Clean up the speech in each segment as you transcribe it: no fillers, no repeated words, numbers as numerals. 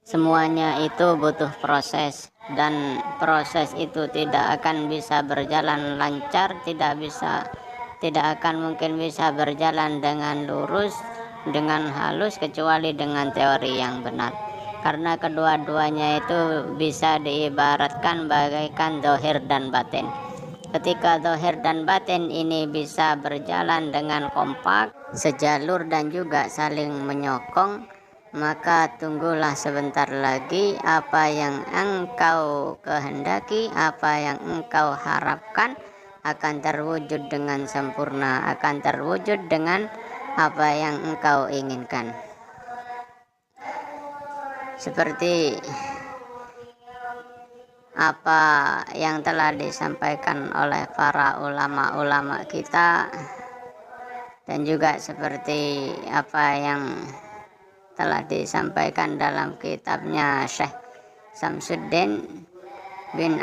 Semuanya itu butuh proses, dan proses itu tidak akan bisa berjalan lancar, tidak akan mungkin bisa berjalan dengan lurus, dengan halus, kecuali dengan teori yang benar. Karena kedua-duanya itu bisa diibaratkan bagaikan zahir dan batin. Ketika zahir dan batin ini bisa berjalan dengan kompak, sejalur dan juga saling menyokong, maka tunggulah sebentar lagi apa yang engkau kehendaki, apa yang engkau harapkan akan terwujud dengan sempurna, akan terwujud dengan apa yang engkau inginkan. Seperti apa yang telah disampaikan oleh para ulama-ulama kita, dan juga seperti apa yang telah disampaikan dalam kitabnya Syekh Samsuddin bin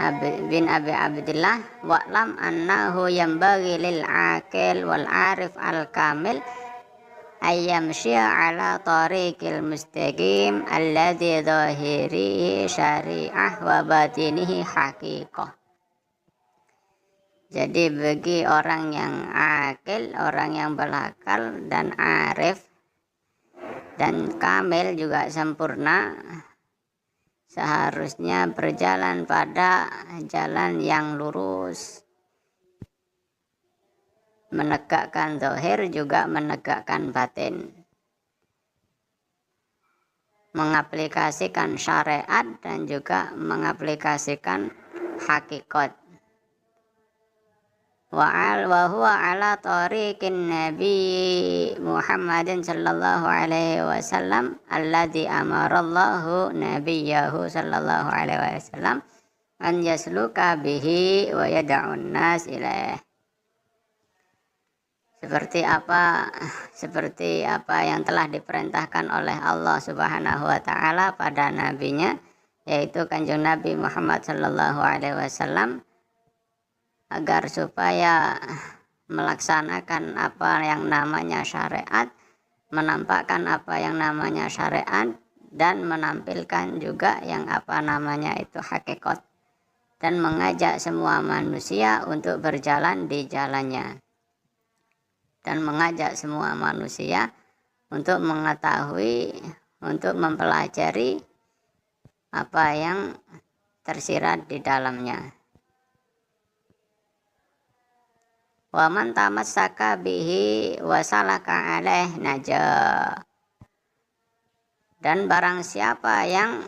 Abi Abdillah, wa'lam annahu yanbaghi lil aqil wal arif al kamil ayyamshiya ala tariqil mustaqim alladhi zahirihi syari'ah wa batinihi haqiqah. Jadi bagi orang yang akil, orang yang berakal dan arif dan kamil juga sempurna, seharusnya berjalan pada jalan yang lurus, menegakkan zahir juga menegakkan batin, mengaplikasikan syariat dan juga mengaplikasikan hakikat. Wa huwa ala tariqin Nabi Muhammadin sallallahu alaihi wasallam alladhi amarallahu nabiyahu sallallahu alaihi wasallam an yasluka bihi wa yad'un nas ilaih. Seperti apa yang telah diperintahkan oleh Allah Subhanahu wa taala pada nabinya, yaitu Kanjeng Nabi Muhammad sallallahu alaihi wasallam, agar supaya melaksanakan apa yang namanya syariat, menampakkan apa yang namanya syariat, dan menampilkan juga yang apa namanya itu hakikat, dan mengajak semua manusia untuk berjalan di jalannya, dan mengajak semua manusia untuk mengetahui, untuk mempelajari apa yang tersirat di dalamnya. Wa man tamassaka bihi wa salaka alaih najah. Dan barang siapa yang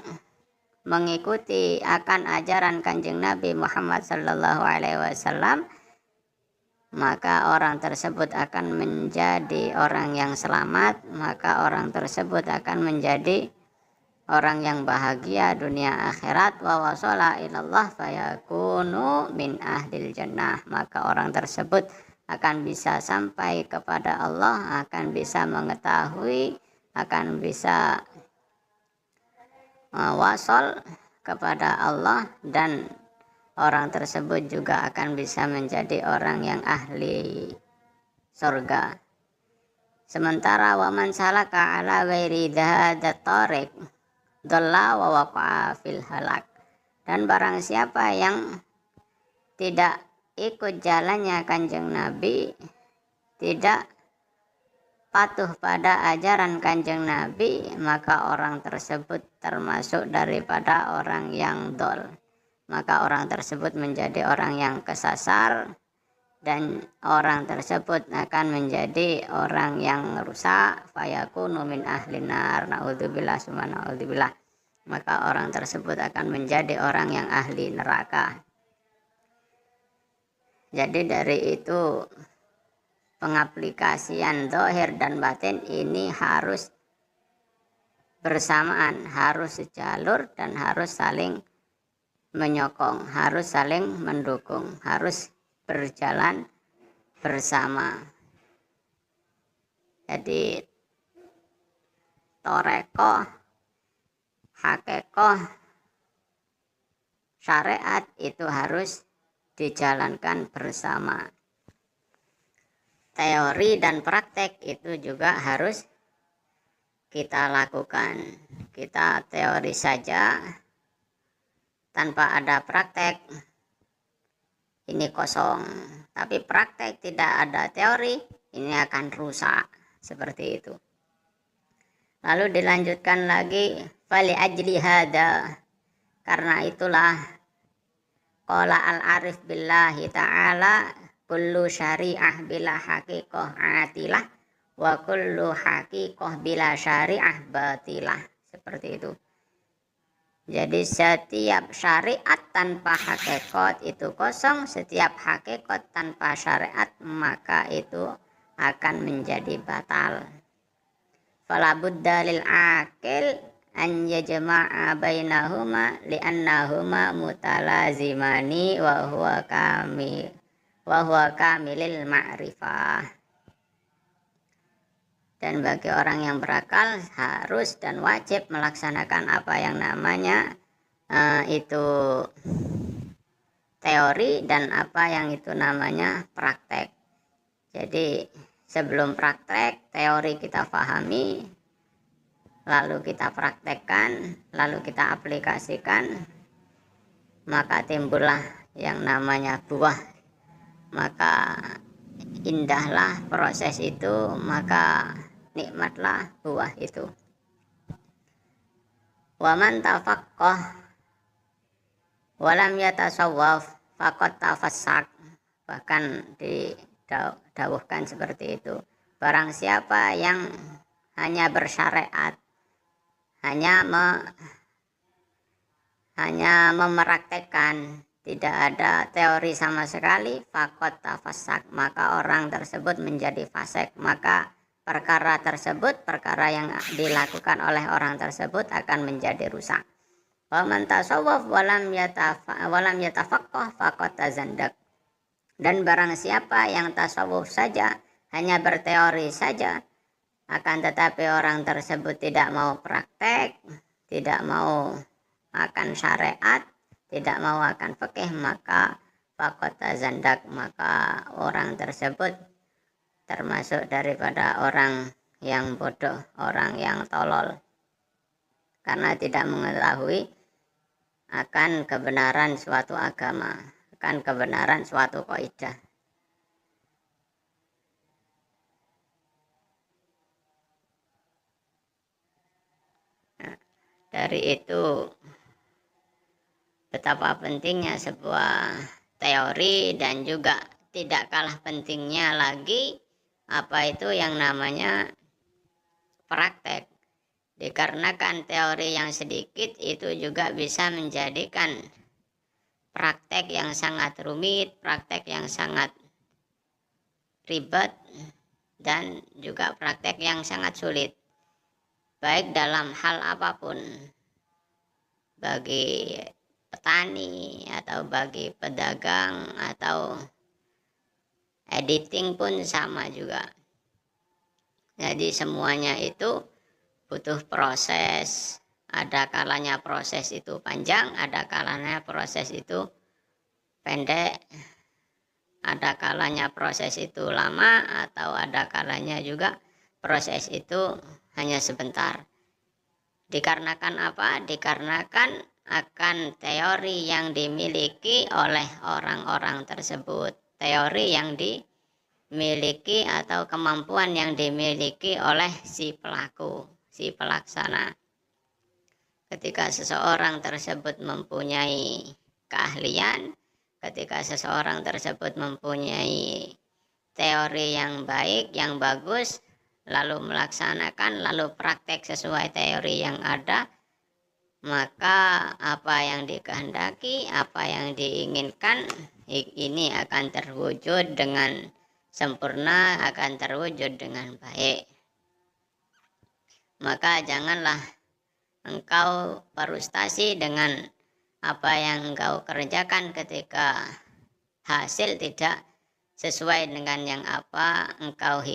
mengikuti akan ajaran Kanjeng Nabi Muhammad sallallahu alaihi wasallam, maka orang tersebut akan menjadi orang yang selamat, maka orang tersebut akan menjadi orang yang bahagia dunia akhirat. Wa wasala ilallah fayakunu min ahlil jannah, maka orang tersebut akan bisa sampai kepada Allah, akan bisa mengetahui, akan bisa wasol kepada Allah, dan orang tersebut juga akan bisa menjadi orang yang ahli surga. Sementara waman salaka ala ghairi dhadat tariq dhalla wa waqa'a fil halak. Dan barang siapa yang tidak ikut jalannya Kanjeng Nabi, tidak patuh pada ajaran Kanjeng Nabi, maka orang tersebut termasuk daripada orang yang dol. Maka orang tersebut menjadi orang yang kesasar, dan orang tersebut akan menjadi orang yang rusak. Fayakunu min ahlin nar, naudzubillah summa naudzubillah. Maka orang tersebut akan menjadi orang yang ahli neraka. Jadi dari itu pengaplikasian zahir dan batin ini harus bersamaan, harus sejalur, dan harus saling menyokong, harus saling mendukung, harus berjalan bersama. Jadi torekoh, hakekoh, syariat itu harus dijalankan bersama. Teori dan praktek itu juga harus kita lakukan. kita teori saja tanpa ada praktek, ini kosong. Tapi praktek tidak ada teori, ini akan rusak. Seperti itu. Lalu dilanjutkan lagi, fali ajli hada, karena itulah qala al-arif billahi ta'ala kullu syari'ah bila haqiqah atilah wa kullu haqiqah bila syari'ah batilah. Seperti itu. Jadi setiap syariat tanpa hakikat itu kosong, setiap hakikat tanpa syariat maka itu akan menjadi batal. Fala budda lil akil an yajma'a bainahuma li'annahuma mutalazimani wa huwa kamilil ma'rifah. Dan bagi orang yang berakal harus dan wajib melaksanakan apa yang namanya itu teori dan apa yang itu namanya praktek. Jadi sebelum praktek, teori kita pahami, lalu kita praktekkan, lalu kita aplikasikan, maka timbullah yang namanya buah. Maka indahlah proses itu, maka nikmatlah buah itu. Wa man tafaqqah walam yatasawwaf faqad tafassak. Bahkan didawuhkan seperti itu. Barang siapa yang hanya bersyariat, hanya memeraktekkan, tidak ada teori sama sekali, faqad tafassak, maka orang tersebut menjadi fasik. Maka perkara tersebut, perkara yang dilakukan oleh orang tersebut akan menjadi rusak. Wa man tasawwaf walam yatafaqqah faqad tazandak. Dan barang siapa yang tasawuf saja, hanya berteori saja, akan tetapi orang tersebut tidak mau praktek, tidak mau akan syariat, tidak mau akan fikih, maka faqad tazandak, maka orang tersebut termasuk daripada orang yang bodoh, orang yang tolol, karena tidak mengetahui akan kebenaran suatu agama, akan kebenaran suatu kaidah. Nah, dari itu betapa pentingnya sebuah teori, dan juga tidak kalah pentingnya lagi apa itu yang namanya praktek. Dikarenakan teori yang sedikit itu juga bisa menjadikan praktek yang sangat rumit, praktek yang sangat ribet, dan juga praktek yang sangat sulit, baik dalam hal apapun, bagi petani atau bagi pedagang atau editing pun sama juga. Jadi semuanya itu butuh proses. Ada kalanya proses itu panjang, ada kalanya proses itu pendek, ada kalanya proses itu lama, atau ada kalanya juga proses itu hanya sebentar. Dikarenakan apa? Dikarenakan akan teori yang dimiliki oleh orang-orang tersebut, teori yang dimiliki atau kemampuan yang dimiliki oleh si pelaku, si pelaksana. Ketika seseorang tersebut mempunyai keahlian, ketika seseorang tersebut mempunyai teori yang baik, yang bagus, lalu melaksanakan, lalu praktek sesuai teori yang ada, maka apa yang dikehendaki, apa yang diinginkan, ini akan terwujud dengan sempurna, akan terwujud dengan baik. Maka janganlah engkau frustasi dengan apa yang engkau kerjakan ketika hasil tidak sesuai dengan yang apa engkau